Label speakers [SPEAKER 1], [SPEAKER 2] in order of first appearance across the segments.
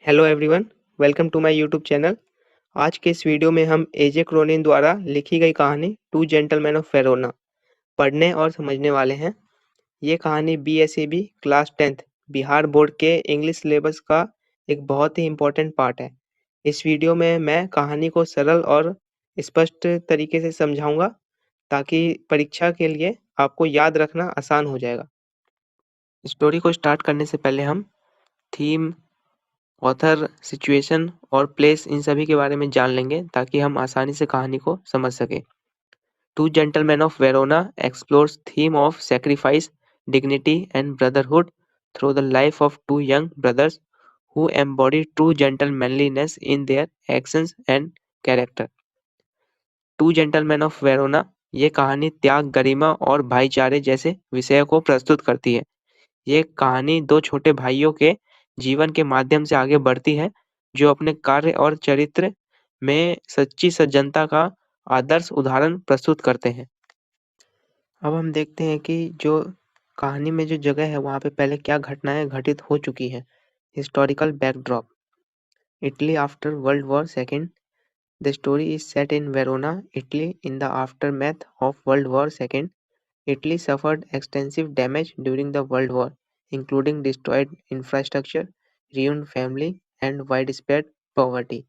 [SPEAKER 1] Hello everyone, welcome to my YouTube channel. आज के इस वीडियो में हम एजे क्रोनिन द्वारा लिखी गई कहानी टू जेंटलमैन ऑफ वेरोना पढ़ने और समझने वाले हैं। ये कहानी BSEB class 10th Bihar board के इंग्लिश सिलेबस का एक बहुत ही इम्पोर्टेंट पार्ट है। इस वीडियो में मैं कहानी को सरल और स्पष्ट तरीके से समझाऊंगा ताकि परीक्षा के लिए आपको याद रखना आसान हो जाएगा। स्टोरी को स्टार्ट करने से पहले हम थीम, ऑथर, सिचुएशन और प्लेस इन सभी के बारे में जान लेंगे ताकि हम आसानी से कहानी को समझ सकें। Two gentlemen of Verona explores theme of sacrifice, dignity and brotherhood through the life of two young brothers who embody true gentlemanliness in their actions and character. Two gentlemen of Verona ये कहानी त्याग, गरिमा और भाईचारे जैसे विषयों को प्रस्तुत करती है। ये कहानी दो छोटे भाइयों के जीवन के माध्यम से आगे बढ़ती है जो अपने कार्य और चरित्र में सच्ची सज्जनता का आदर्श उदाहरण प्रस्तुत करते हैं। अब हम देखते हैं कि जो कहानी में जो जगह है वहाँ पे पहले क्या घटनाएं घटित हो चुकी हैं। Historical backdrop, Italy after world War second. The story is set in Verona, Italy in the aftermath of world War second. Italy suffered extensive damage during the World War, including destroyed infrastructure, ruined family, and widespread poverty.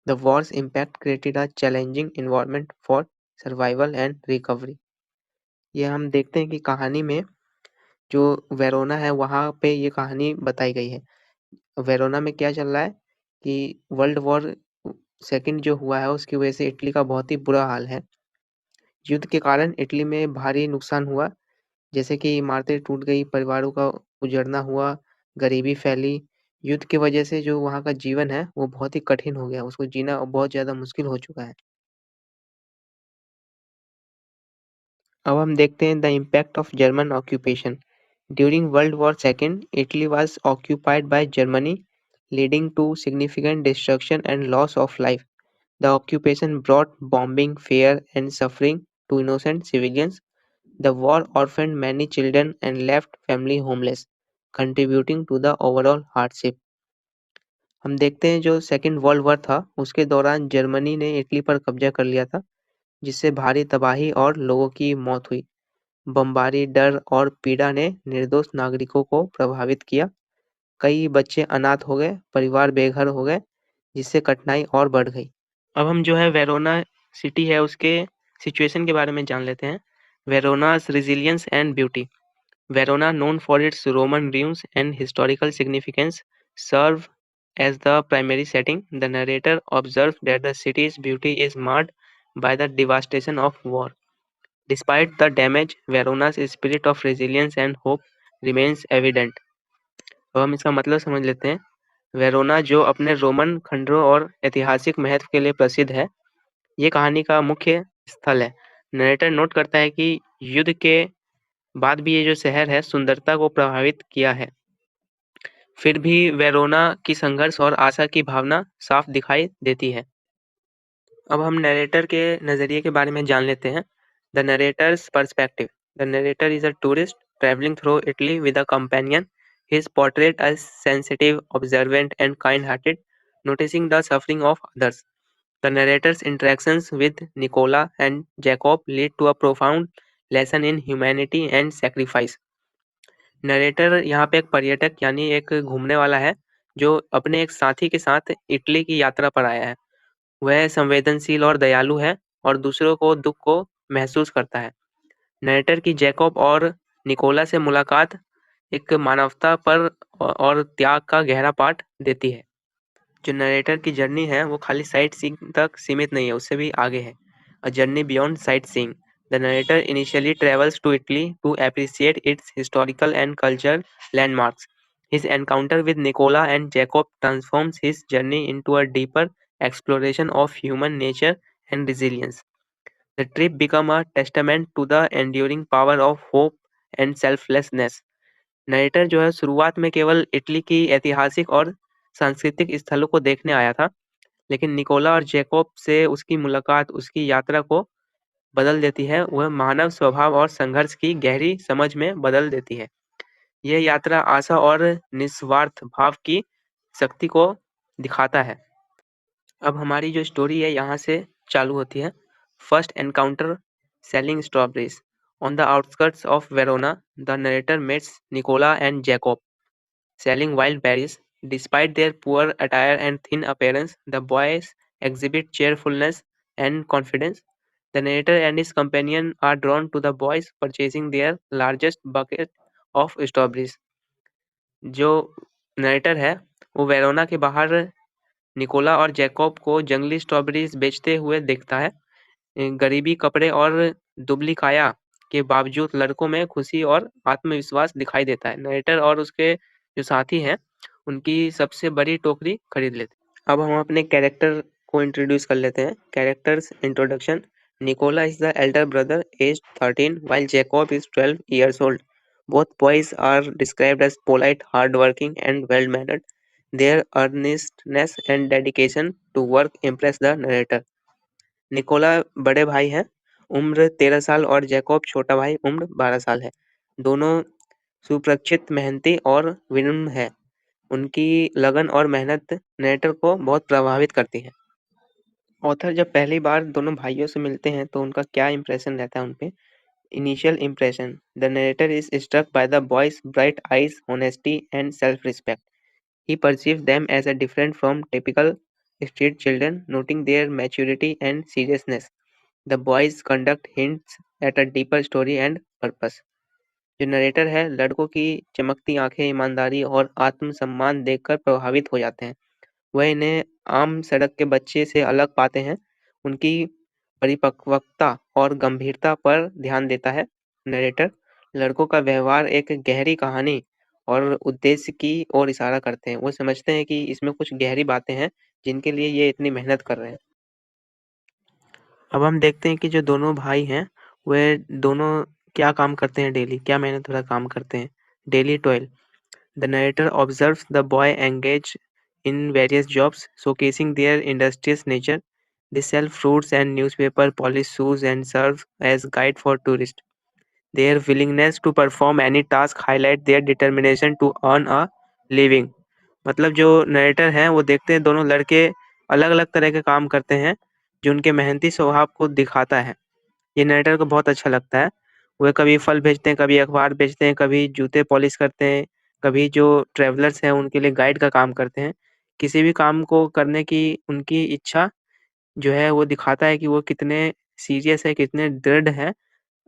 [SPEAKER 1] The war's impact created a challenging environment for survival and recovery. ये हम देखते हैं कि कहानी में जो Verona है वहाँ पे ये कहानी बताई गई है। वेरोना में क्या चल रहा है कि वर्ल्ड वॉर सेकंड जो हुआ है उसकी वजह से इटली का बहुत ही बुरा हाल है। युद्ध के कारण इटली में भारी नुकसान हुआ, जैसे कि इमारतें टूट गई, परिवारों का उजड़ना हुआ, गरीबी फैली। युद्ध की वजह से जो वहाँ का जीवन है वो बहुत ही कठिन हो गया, उसको जीना बहुत ज़्यादा मुश्किल हो चुका है। अब हम देखते हैं the impact of German occupation. During World War second, Italy was occupied by Germany, leading to significant destruction and loss of life. The occupation brought bombing, fear and suffering to innocent civilians. The war orphaned many children and left family homeless, contributing to the overall hardship. हम देखते हैं जो second world war था उसके दौरान Germany ने Italy पर कब्जा कर लिया था, जिससे भारी तबाही और लोगों की मौत हुई। बमबारी, डर और पीड़ा ने निर्दोष नागरिकों को प्रभावित किया। कई बच्चे अनाथ हो गए, परिवार बेघर हो गए, जिससे कठिनाई और बढ़ गई। अब हम जो है वेरोना सिटी है उसके सिचुएशन के बारे में जान लेते हैं। वेरोना's resilience and beauty. Verona, known for its Roman ruins and historical significance, serve as the primary setting. The narrator observes that the city's beauty is marred by the devastation of war. Despite the damage, Verona's spirit of resilience and hope remains evident. अब हम इसका मतलब समझ लेते हैं। Verona जो अपने Roman खंडरों और ऐतिहासिक महत्व के लिए प्रसिद्ध है, ये कहानी का मुख्य स्थल है। नरेटर नोट करता है कि युद्ध के बाद भी ये जो शहर है सुंदरता को प्रभावित किया है, फिर भी वेरोना की संघर्ष और आशा की भावना साफ दिखाई देती है। अब हम नरेटर के नजरिए के बारे में जान लेते हैं। The narrator's perspective. The narrator is a tourist travelling through Italy with a companion. He is portrayed as sensitive, observant, and kind-hearted, noticing the suffering of others. The narrator's interactions with Nicola and Jacob lead to a profound lesson in humanity and sacrifice. Narrator यहाँ पे एक पर्यटक यानी एक घूमने वाला है जो अपने एक साथी के साथ इटली की यात्रा पर आया है। वह संवेदनशील और दयालु है और दूसरों को दुख को महसूस करता है। नरेटर की जैकब और निकोला से मुलाकात एक मानवता पर और त्याग का गहरा पाठ देती है। जो नरेटर की जर्नी है वो खाली साइट सीइंग तक सीमित नहीं है, उससे भी आगे है। A journey beyond sight seeing. The narrator initially travels to Italy to appreciate its historical and cultural landmarks. His encounter with Nicola and Jacob transforms his journey into a deeper exploration of human nature and resilience. The trip becomes a testament to the enduring power of hope and selflessness. Narrator जो है शुरुआत में केवल Italy की ऐतिहासिक और सांस्कृतिक स्थलों को देखने आया था, लेकिन निकोला और जैकोब से उसकी मुलाकात उसकी यात्रा को बदल देती है। वह मानव स्वभाव और संघर्ष की गहरी समझ में बदल देती है। यह यात्रा आशा और निस्वार्थ भाव की शक्ति को दिखाता है। अब हमारी जो स्टोरी है यहाँ से चालू होती है। First encounter selling strawberries on the outskirts of Verona the narrator meets Nicola and Jacob selling wild berries. Despite their poor attire and thin appearance, the boys exhibit cheerfulness and confidence. The narrator and his companion are drawn to the boys purchasing their largest bucket of strawberries. जो narrator है वो Verona के बाहर Nicola और Jacob को जंगली strawberries बेचते हुए देखता है। गरीबी, कपड़े और दुबली काया के बावजूद लड़कों में खुशी और आत्मविश्वास दिखाई देता है। नरेटर और उसके जो साथी हैं उनकी सबसे बड़ी टोकरी खरीद लेते हैं। अब हम अपने कैरेक्टर को इंट्रोड्यूस कर लेते हैं। Characters introduction. Nicola is the elder brother age 13 while Jacob is 12 years old. Both boys are described as polite, hardworking and well-mannered. Their earnestness and dedication to work impress the narrator. Nicola बड़े भाई हैं, उम्र 13 साल और Jacob छोटा भाई, उम्र 12 साल है। दोनों सुप्रशिक्षित, मेहनती और विनम्र हैं। उनकी लगन और मेहनत नरेटर को बहुत प्रभावित करती है। ऑथर जब पहली बार दोनों भाइयों से मिलते हैं तो उनका क्या इंप्रेशन रहता है उन पे? Initial impression. The narrator is struck by the boys bright eyes, honesty and self respect. He perceived them as a different from typical street children, noting their maturity and seriousness. The boys' conduct hints at a deeper story and purpose. जो narrator है लड़कों की चमकती आंखें, ईमानदारी और आत्मसम्मान देखकर प्रभावित हो जाते हैं। वह इन्हें आम सड़क के बच्चे से अलग पाते हैं। उनकी परिपक्वता और गंभीरता पर ध्यान देता है। नरेटर लड़कों का व्यवहार एक गहरी कहानी और उद्देश्य की ओर इशारा करते हैं। वो समझते हैं कि इसमें कुछ गहरी बातें हैं जिनके लिए ये इतनी मेहनत कर रहे हैं। अब हम देखते हैं कि जो दोनों भाई हैं वे दोनों क्या काम करते हैं डेली, क्या मेहनत भरा काम करते हैं। Daily toil. The narrator observes the boy engaged in various jobs, showcasing their industrious nature. They sell fruits and newspaper, polish shoes, and serve as guide for tourists. Their willingness to perform any task highlight their determination to earn a living. मतलब जो narrator हैं वो देखते हैं दोनों लड़के अलग-अलग तरह के काम करते हैं जो उनके मेहनती स्वभाव को दिखाता है। ये नरेटर को बहुत अच्छा लगता है। वह कभी फल बेचते हैं, कभी अखबार बेचते हैं, कभी जूते पॉलिश करते हैं, कभी जो ट्रैवलर्स हैं उनके लिए गाइड का काम करते हैं। किसी भी काम को करने की उनकी इच्छा जो है वो दिखाता है कि वो कितने सीरियस है, कितने दृढ़ हैं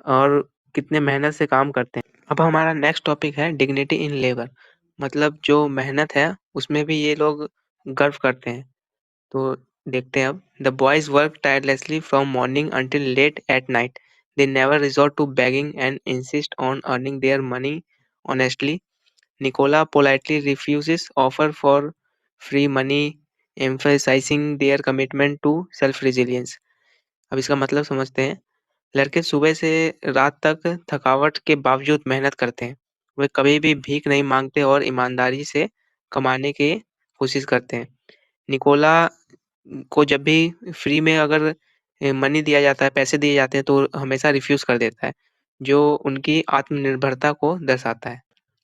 [SPEAKER 1] और कितने मेहनत से काम करते हैं। अब हमारा नेक्स्ट टॉपिक है डिग्निटी इन लेबर। मतलब जो मेहनत है उसमें भी ये लोग गर्व करते हैं। तो देखते हैं अब। The boys work tirelessly from morning until late at night. They never resort to begging and insist on earning their money honestly. Nicola politely refuses offer for free money, emphasizing their commitment to self resilience. अब इसका मतलब समझते हैं। लड़के सुबह से रात तक थकावट के बावजूद मेहनत करते हैं। वे कभी भी भीख नहीं मांगते और ईमानदारी से कमाने की कोशिश करते हैं। निकोला को जब भी फ्री में अगर मनी दिया जाता है, पैसे दिए जाते हैं तो हमेशा रिफ्यूज़ कर देता है, जो उनकी आत्मनिर्भरता को दर्शाता है।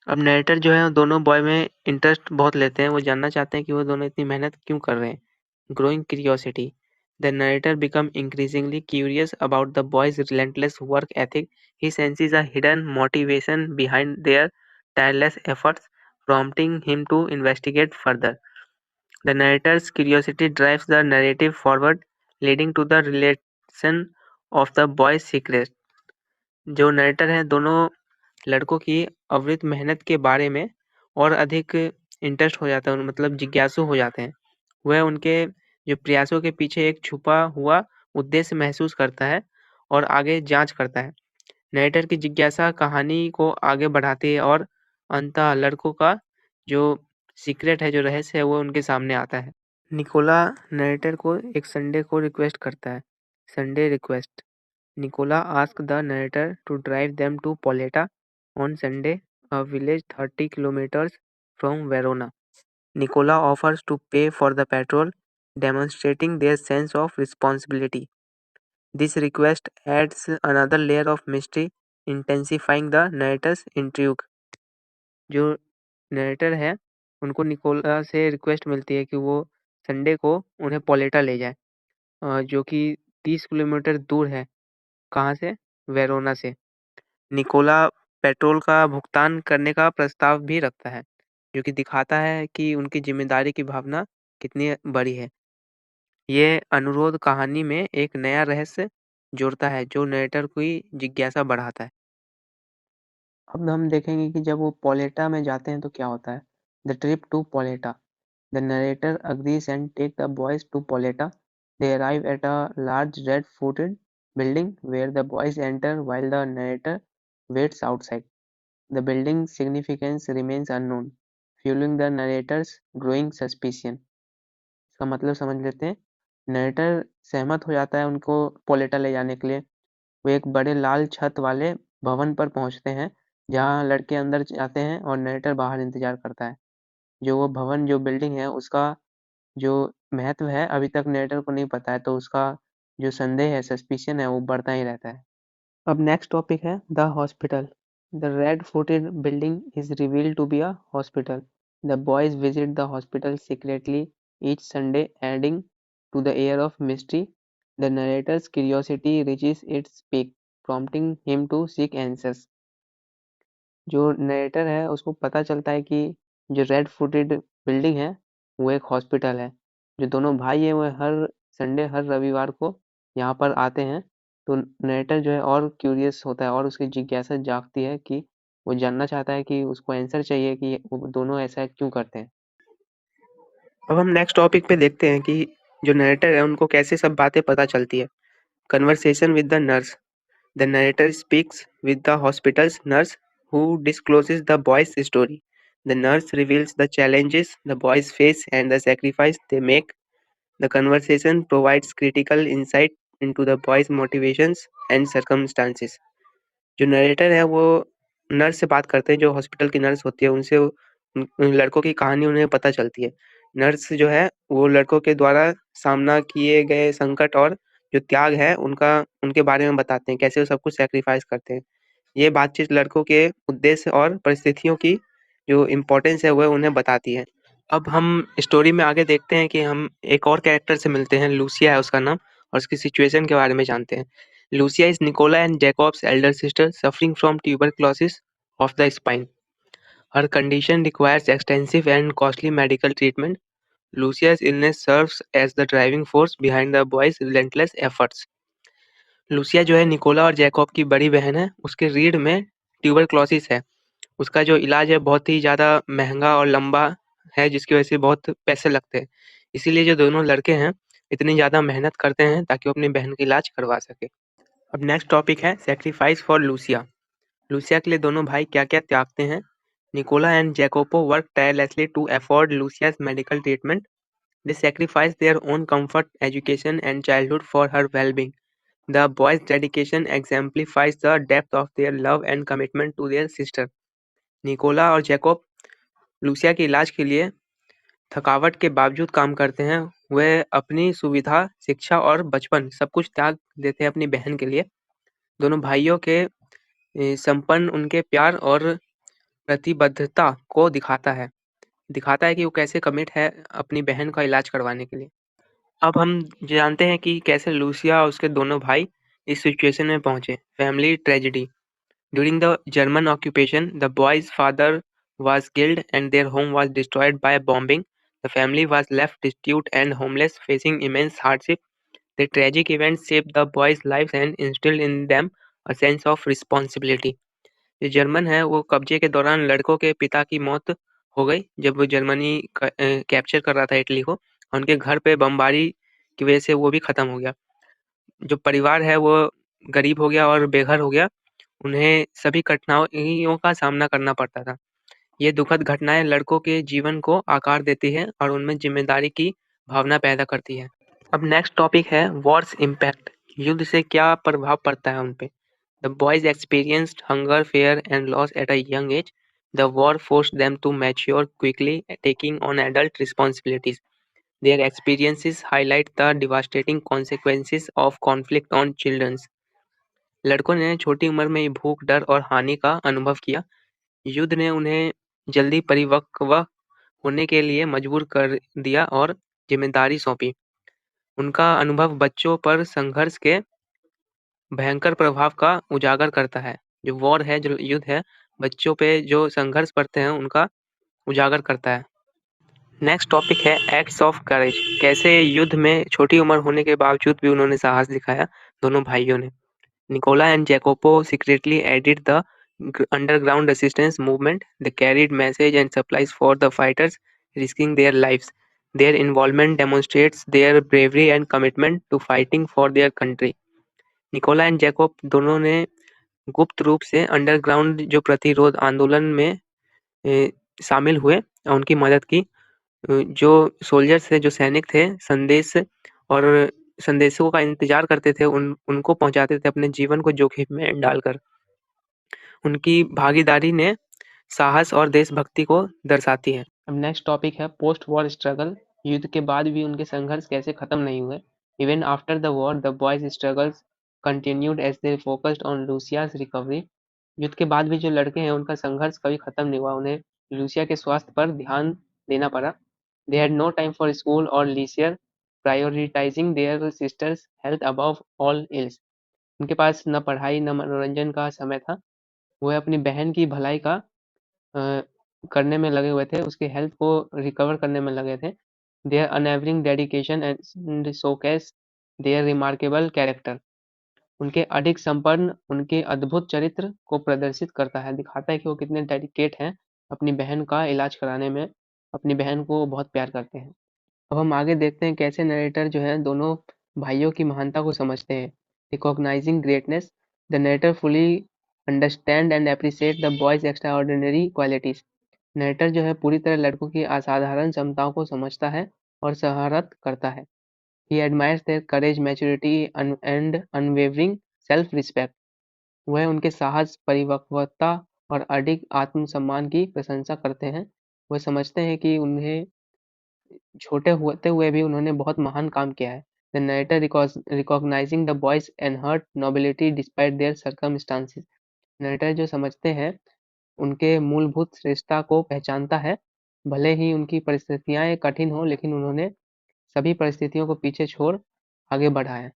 [SPEAKER 1] अब नरेटर जो है दोनों बॉय में इंटरेस्ट बहुत लेते हैं, वो जानना चाहते हैं कि वो दोनों इतनी मेहनत क्यों कर रहे हैं। Growing curiosity. The narrator become increasingly curious about the boys relentless work ethic. He senses a hidden motivation behind there tireless efforts, prompting him to investigate further. The narrator's curiosity drives the narrative forward, leading to the revelation of the boy's secret. जो narrator हैं दोनों लड़कों की अविरत मेहनत के बारे में और अधिक इंटरेस्ट हो जाता है, मतलब जिज्ञासु हो जाते हैं। वह उनके जो प्रयासों के पीछे एक छुपा हुआ उद्देश्य महसूस करता है और आगे जांच करता है। नरेटर की जिज्ञासा कहानी को आगे बढ़ाती है और अंततः लड़कों का जो सीक्रेट है, जो रहस्य है, वो उनके सामने आता है। निकोला नरेटर को एक संडे को रिक्वेस्ट करता है। Sunday request. Nicola asked the narrator to drive them to Poleta on Sunday, a village 30 kilometers from Verona. Nicola offers to pay for the petrol, demonstrating their sense of responsibility. This request adds another layer of mystery, intensifying the narrator's intrigue. जो narrator है उनको Nicola से request मिलती है कि वो Sunday को उन्हें पोलेटा ले जाए, जो कि 30 किलोमीटर दूर है। कहाँ से? वेरोना से। निकोला पेट्रोल का भुगतान करने का प्रस्ताव भी रखता है, जो कि दिखाता है कि उनकी जिम्मेदारी की भावना कितनी बड़ी है। ये अनुरोध कहानी में एक नया रहस्य जोड़ता है, जो नरेटर की जिज्ञासा बढ़ाता है। अब हम देखेंगे कि जब वो पोलेटा में जाते हैं तो क्या होता है। The trip to Poleta. The narrator agrees and take the boys to Poleta. They arrive at a large red-footed building where the boys enter while the narrator waits outside. The building's significance remains unknown, fueling the narrator's growing suspicion. इसका मतलब समझ लेते हैं। Narrator सहमत हो जाता है उनको पोलेटा ले जाने के लिए। वो एक बड़े लाल छत वाले भवन पर पहुंचते हैं, जहां लड़के अंदर जाते हैं और नरेटर बाहर इंतजार करता है। जो वो भवन, जो बिल्डिंग है, उसका जो महत्व है अभी तक नरेटर को नहीं पता है, तो उसका जो संदेह है, सस्पिशन है, वो बढ़ता ही रहता है। अब नेक्स्ट टॉपिक है the hospital. The red footed building is revealed to be a hospital. The boys visit the hospital secretly each Sunday, adding to the air of mystery. The narrator's curiosity reaches its peak, prompting him to seek answers. जो narrator है उसको पता चलता है कि जो red footed building है वो एक हॉस्पिटल है। जो दोनों भाई है वो हर संडे, हर रविवार को यहाँ पर आते हैं। तो नरेटर जो है और क्यूरियस होता है और उसकी जिज्ञासा जागती है कि वो जानना चाहता है कि उसको आंसर चाहिए कि वो दोनों ऐसा क्यों करते हैं। अब हम नेक्स्ट टॉपिक पे देखते हैं कि जो नरेटर है उनको कैसे सब बातें पता चलती है। Conversation with the nurse. The narrator speaks with the hospital's nurse, who discloses the boys' story. The nurse reveals the challenges the boys face and the sacrifice they make. The conversation provides critical insight into the boys' motivations and circumstances. जो narrator है वो nurse से बात करते हैं, जो hospital की nurse होती है उनसे उन लड़कों की कहानी उन्हें पता चलती है। नर्स जो है वो लड़कों के द्वारा सामना किए गए संकट और जो त्याग है उनका उनके बारे में बताते हैं, कैसे वो सब कुछ सैक्रिफाइस करते हैं। ये बातचीत लड़कों के उद्देश्य और परिस्थितियों की जो इम्पोर्टेंस है वह उन्हें बताती है। अब हम स्टोरी में आगे देखते हैं कि हम एक और कैरेक्टर से मिलते हैं, लूसिया है उसका नाम, और उसकी सिचुएशन के बारे में जानते हैं। Lucia is Nicola and Jacob's elder sister suffering from tuberculosis of the spine. Her condition requires extensive and costly medical treatment. Lucia's illness serves as the driving force behind the boys' relentless efforts. Lucia जो है Nicola और Jacob की बड़ी बहन है, उसके रीढ़ में ट्यूबरक्लोसिस है। उसका जो इलाज है बहुत ही ज़्यादा महंगा और लंबा है, जिसकी वजह से बहुत पैसे लगते हैं। इसीलिए जो दोनों लड़के हैं इतनी ज़्यादा मेहनत करते हैं ताकि वो अपनी बहन का इलाज करवा सके। अब नेक्स्ट टॉपिक है सैक्रिफाइस फॉर लूसिया। लूसिया के लिए दोनों भाई क्या-क्या त्यागते हैं। Nicola and Jacopo work tirelessly to afford Lucia's medical treatment. They sacrifice their own comfort, education, and childhood for her well-being. The boys' dedication exemplifies the depth of their love and commitment to their sister. Nicola और Jacob Lucia के इलाज के लिए थकावट के बावजूद काम करते हैं। वह अपनी सुविधा, शिक्षा और बचपन सब कुछ त्याग देते हैं अपनी बहन के लिए। दोनों भाइयों के संपन्न उनके प्यार और प्रतिबद्धता को दिखाता है कि वो कैसे कमिट है अपनी बहन का इलाज करवाने के लिए। अब हम जानते हैं कि कैसे लूसिया और उसके दोनों भाई इस सिचुएशन में पहुंचे। Family tragedy. During the German occupation, the boys father was killed and their home was destroyed by bombing. The family was left destitute and homeless, facing immense hardship. The tragic events shaped the boys' lives and instilled in them a sense of responsibility. जो German है वो कब्जे के दौरान लड़कों के पिता की मौत हो गई जब वो जर्मनी कैप्चर कर रहा था इटली को। उनके घर पे बमबारी की वजह से वो भी खत्म हो गया। जो परिवार है वो गरीब हो गया और बेघर हो गया। उन्हें सभी कठिनाइयों का सामना करना पड़ता था। ये दुखद घटनाएं लड़कों के जीवन को आकार देती है और उनमें जिम्मेदारी की भावना पैदा करती है। अब नेक्स्ट टॉपिक है वॉर्स इम्पैक्ट। युद्ध से क्या प्रभाव पड़ता है उन पे। The boys experienced hunger, fear, and loss at a young age. The war forced them to mature quickly, taking on adult responsibilities. Their experiences highlight the devastating consequences of conflict on children. लड़कों ने छोटी उम्र में ही भूख, डर और हानि का अनुभव किया। युद्ध ने उन्हें जल्दी परिपक्व होने के लिए मजबूर कर दिया और जिम्मेदारी सौंपी। उनका अनुभव बच्चों पर संघर्ष के भयंकर प्रभाव का उजागर करता है। जो वॉर है, जो युद्ध है, बच्चों पे जो संघर्ष करते हैं उनका उजागर करता है। नेक्स्ट टॉपिक है एक्ट्स ऑफ करेज। कैसे युद्ध में छोटी उम्र होने के बावजूद भी उन्होंने साहस दिखाया, दोनों भाइयों ने। Nicola and Jacopo secretly aided the underground resistance movement. They carried messages and supplies for the fighters, risking their lives. Their involvement demonstrates their bravery and commitment to fighting for their country. Nicola and Jacob दोनों ने गुप्त रूप से underground जो प्रतिरोध आंदोलन में शामिल हुए और उनकी मदद की। जो सोल्जर्स थे, जो सैनिक थे, और संदेशों का इंतजार करते थे, उनको पहुंचाते थे अपने जीवन को जोखिम में डालकर। उनकी भागीदारी ने साहस और देशभक्ति को दर्शाती है। अब नेक्स्ट टॉपिक है पोस्ट वॉर स्ट्रगल। युद्ध के बाद भी उनके संघर्ष कैसे खत्म नहीं हुए। Even after the war the boys struggles continued as they focused on Lucia's recovery. युद्ध के बाद भी जो लड़के हैं उनका संघर्ष कभी खत्म नहीं हुआ, उन्हें लूसिया के स्वास्थ्य पर ध्यान देना पड़ा। They had no time for school और leisure, prioritising their sister's health above all else. उनके पास न पढ़ाई न मनोरंजन का समय था, वह अपनी बहन की भलाई का करने में लगे हुए थे, उसकी हेल्थ को रिकवर करने में लगे थे। Their unwavering dedication and showcase their remarkable character. उनके अडिग संपन्न, उनके अद्भुत चरित्र को प्रदर्शित करता है, दिखाता है कि वो कितने डेडिकेट हैं अपनी बहन का इलाज कराने में, अपनी बहन को बहुत प्यार करते हैं। अब हम आगे देखते हैं कैसे नरेटर जो है दोनों भाइयों की महानता को समझते हैं। Recognising greatness, the narrator fully understand and appreciate the boys extraordinary qualities. Narrator जो है पूरी तरह लड़कों की असाधारण क्षमताओं को समझता है और सराहत करता है। He admires their courage, maturity and unwavering self-respect. वह उनके साहस, परिपक्वता और अडिग आत्मसम्मान की प्रशंसा करते हैं। वह समझते हैं कि उन्हें छोटे होते हुए भी उन्होंने बहुत महान काम किया है। The narrator recognizing the boys' inherent nobility despite their circumstances. Narrator जो समझते हैं उनके मूलभूत श्रेष्ठता को पहचानता है, भले ही उनकी परिस्थितियां कठिन हो, लेकिन उन्होंने सभी परिस्थितियों को पीछे छोड़ आगे बढ़ा है।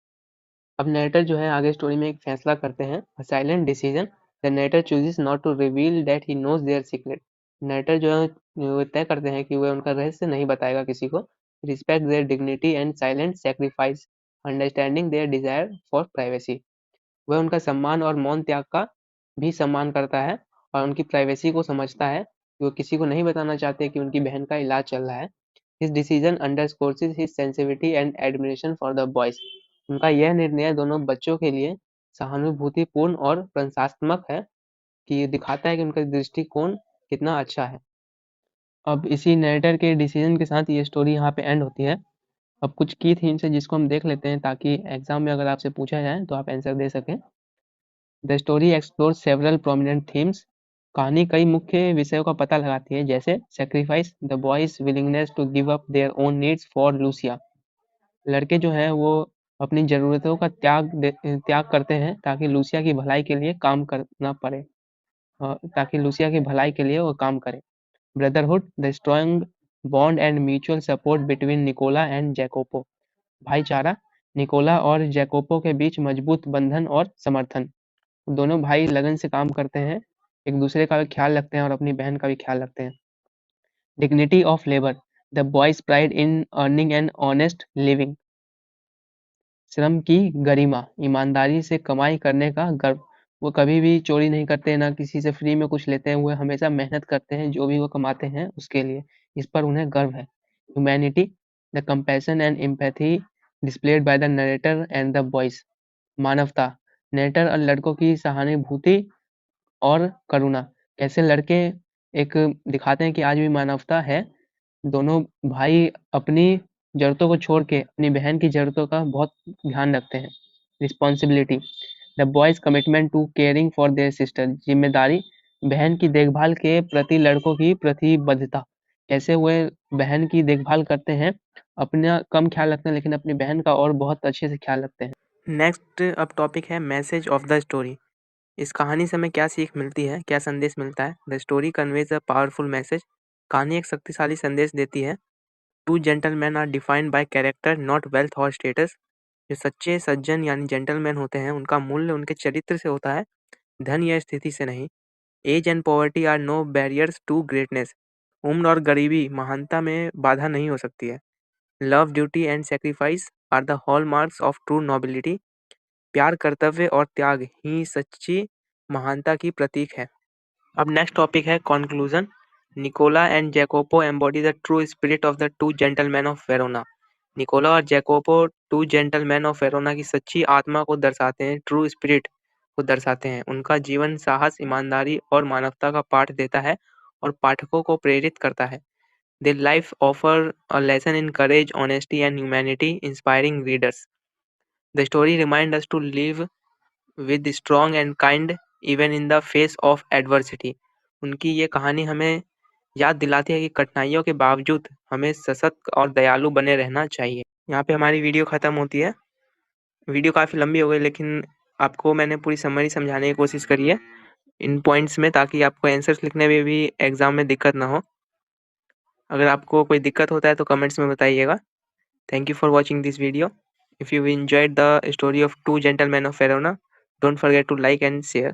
[SPEAKER 1] अब नरेटर जो है आगे स्टोरी में एक फैसला करते हैं, silent decision. The narrator chooses not to reveal that he knows their secret. Narrator जो है वो तय करते हैं कि वह उनका रहस्य नहीं बताएगा किसी को। Respect there dignity and silent sacrifice, understanding their desire for privacy. वह उनका सम्मान और मौन त्याग का भी सम्मान करता है और उनकी प्राइवेसी को समझता है कि वो किसी को नहीं बताना चाहते कि उनकी बहन का इलाज चल रहा है। His decision underscores his sensitivity and admiration for the boys. उनका यह निर्णय दोनों बच्चों के लिए सहानुभूतिपूर्ण और प्रशंसात्मक है, कि ये दिखाता है कि उनका दृष्टिकोण कितना अच्छा है। अब इसी नरेटर के डिसीजन के साथ ये स्टोरी यहाँ पे एंड होती है। अब कुछ की थीम्स है जिसको हम देख लेते हैं, ताकि एग्जाम में अगर आपसे पूछा जाए तो आप आंसर दे सकें। The story explores several prominent themes. कहानी कई मुख्य विषयों का पता लगाती है, जैसे sacrifice, the boys willingness to give up their own needs for Lucia. लड़के जो हैं वो अपनी ज़रूरतों का त्याग करते हैं ताकि लूसिया की भलाई के लिए काम करना पड़े, ताकि लूसिया की भलाई के लिए वो काम करे। Brotherhood, the strong bond and mutual support between Nicola and Jacopo. भाईचारा, निकोला और जैकोपो के बीच मजबूत बंधन और समर्थन। दोनों भाई लगन से काम करते हैं, एक दूसरे का भी ख्याल रखते हैं और अपनी बहन का भी ख्याल रखते हैं। Dignity of labour, the boys pride in earning an honest living. श्रम की गरिमा, ईमानदारी से कमाई करने का गर्व। वो कभी भी चोरी नहीं करते, ना किसी से फ्री में कुछ लेते हैं, वो हमेशा मेहनत करते हैं जो भी वो कमाते हैं उसके लिए, इस पर उन्हें गर्व है। Humanity, the compassion and empathy displayed by the narrator and the boys. मानवता, नरेटर और लड़कों की सहानुभूति और करुणा। कैसे लड़के एक दिखाते हैं कि आज भी मानवता है, दोनों भाई अपनी ज़रूरतों को छोड़ के अपनी बहन की ज़रूरतों का बहुत ध्यान रखते हैं। Responsibility, the boys commitment to caring for their sister. जिम्मेदारी, बहन की देखभाल के प्रति लड़कों की प्रतिबद्धता। कैसे वे बहन की देखभाल करते हैं, अपना कम ख्याल रखते हैं लेकिन अपनी बहन का और बहुत अच्छे से ख्याल रखते हैं। नेक्स्ट अब टॉपिक है मैसेज ऑफ द स्टोरी। इस कहानी से हमें क्या सीख मिलती है, क्या संदेश मिलता है। The story conveys a powerful message. कहानी एक शक्तिशाली संदेश देती है। Two gentlemen are defined by character not wealth और स्टेटस। जो सच्चे सज्जन यानी जेंटलमैन होते हैं उनका मूल्य उनके चरित्र से होता है, धन या स्थिति से नहीं। Age and poverty are no barriers to greatness. उम्र और गरीबी महानता में बाधा नहीं हो सकती है। Love, duty and sacrifice are the hallmarks of true nobility. प्यार, कर्तव्य और त्याग ही सच्ची महानता की प्रतीक है। अब नेक्स्ट टॉपिक है conclusion. Nicola and Jacopo embody the true spirit of the two gentlemen of Verona. Nicola और Jacopo two gentlemen of Verona की सच्ची आत्मा को दर्शाते हैं, ट्रू स्पिरिट को दर्शाते हैं। उनका जीवन साहस, ईमानदारी और मानवता का पाठ देता है और पाठकों को प्रेरित करता है। Their life offer a lesson in courage, honesty and humanity, inspiring readers. The story reminds us to live with strong and kind even in the face of adversity. उनकी ये कहानी हमें याद दिलाती है कि कठिनाइयों के बावजूद हमें सशक्त और दयालु बने रहना चाहिए। यहाँ पे हमारी वीडियो ख़त्म होती है। वीडियो काफ़ी लंबी हो गई, लेकिन आपको मैंने पूरी समरी समझाने की कोशिश करी है इन पॉइंट्स में, ताकि आपको आंसर्स लिखने में भी एग्ज़ाम में दिक्कत ना हो। अगर आपको कोई दिक्कत होता है तो कमेंट्स में बताइएगा। Thank you for watching this video. If you enjoyed the story of two gentlemen of Verona, don't forget to like and share.